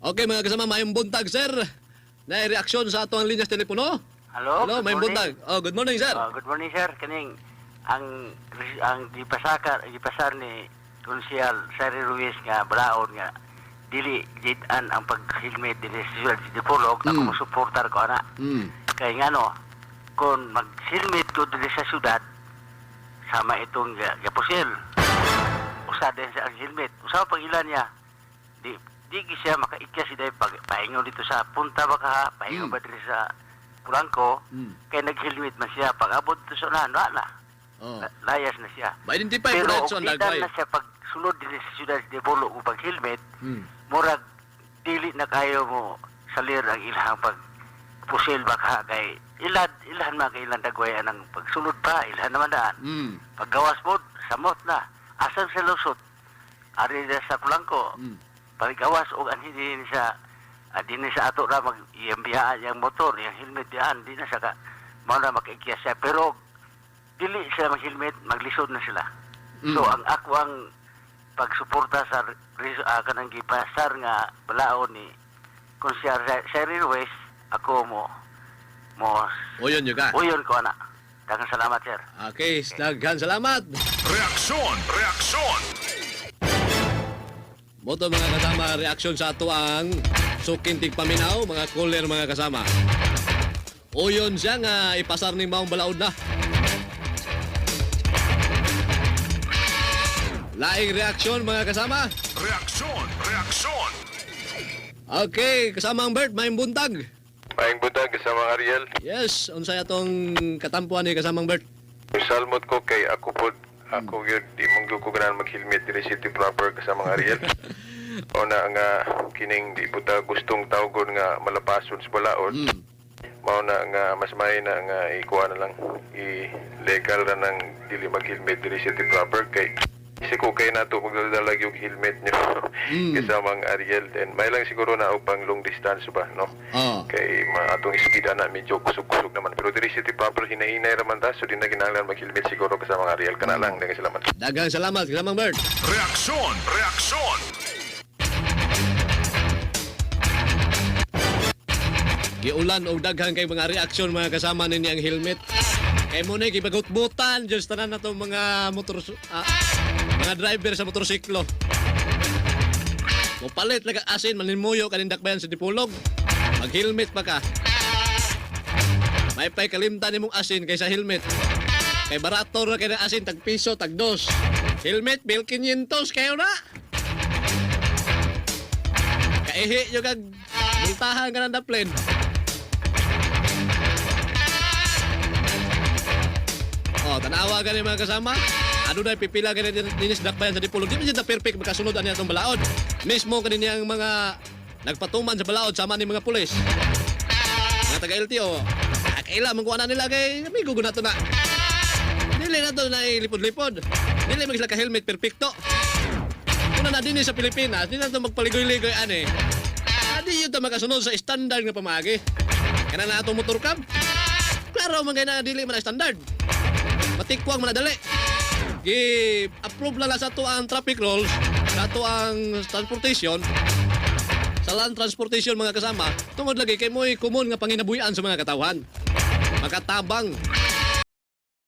Okay, mga kasama, mayong buntag, sir. Na reaksyon sa atong linyas telepono. Hello, Hello, good mayong morning. buntag. Oh, good morning, sir. Good morning, sir. Kaning ang gipasar ni Konsyal Sari Ruiz nga balaod nga dili gitan ang pag-helmet dinhi sa siyudad di Dipolog. Ako mo suportar ko ana. Kay ngano kung mag-helmet ko dinhi sa siyudad sama itong gapusil. Usa din sa ang helmet. Usa pag ilan niya di siya makaikyas siya pag pahingon dito sa punta ba ka pahingon ba dito sa Pulangko kay nag-helmet man siya pag abot dito sa unahan na layas na siya. Ma-identify po Pero na og ito ang kita dagway. na siya pag sulod din sa siyudad di Bolo o pag helmet murag dili na kayo mo salir ang ilhang pag pusil ba ka kay ilhan man kay ilang dagway anang pagsulod pa ilhan naman daan. Paggawas mo samot na asan sa lusot ari na sa Pulangko paggawas og anhi din sa din sa ato ra mag iyambiyaan yang motor yang helmet diyan di na sa ka mao na makikiya siya pero dili sila mag-helmet maglisod na sila. So ang ako ang pagsuporta sa kanang gipasar nga balaod ni Konsyal Sari Ruiz ako mo Uyon nyo ka. uyon ko ana. Daghang salamat sir. Okay, daghan salamat. Reaksyon! Moto mga kasama, reaksyon sa ato ang sukintig paminaw, mga caller mga kasama. Uyon siya nga ipasar ni maong balaod na. Laing reaksyon mga kasama. Reaksyon! Okay, kasama ang Bert, may buntag. Maing buntag kasama Ariel. Yes, unsay atong katampuan ni kasamang Bert. Salmot ko kay ako pod. Ako yun, di mong ko ganan mag-helmet diri city proper kasama Ariel. O na nga kining di puta gustong tawgon nga malapason sa balaod. Mao na nga mas may na nga ikuha na lang i-legal na ng dili mag-helmet diri city proper kay si ko kay nato magdadalag yung helmet niyo kasamang Ariel then may lang siguro na og pang long distance ba no kay atong speed na medyo kusog-kusog naman pero diri city proper hinahinay raman ta so di na kinahanglan mag-helmet siguro kasamang Ariel kana lang daghang salamat. Daghang salamat kasamang Bert. Reaksyon! Giulan og daghang kay mga reaksyon mga kasama ninyo ang helmet. Kay mo na gibagot-butan just tanan na to mga mga driver sa motorsiklo. Mupalit lang ang asin maninmuyo kanindak bayan sa Dipolog. Mag-helmet pa ka. May pay kalimtan nimong asin kaysa helmet. Kay barato ra kay ng asin tag piso tag dos. Helmet bill 500 kayo na. Kaihi yung kag multahan ka ng daplin. Tanawa ka mga kasama. Ano na pipila ka na dinis dakbayan sa Dipolog. Di ba dyan na perfect makasunod ang itong balaod. Mismo kanina ang mga nagpatuman sa balaod sama ni mga pulis. Mga taga-LTO. Kaila mangkuha na nila kay amigo na ito na. Dili na ito na ilipod-lipod. Dili mag-isla ka-helmet perfecto. Una na din sa Pilipinas, di na ito magpaligoy-ligoy ane. Di yun ito makasunod sa standard nga pamagi. Kaya na itong motor cab. Klaro mga na dili man na standard. Matikwang manadali. I-approve na lang sa ito ang traffic rules, sa ito ang transportation, sa land transportation mga kasama, tungod lagi kay mo'y kumon nga panginabuyan sa mga katawan. Makatabang,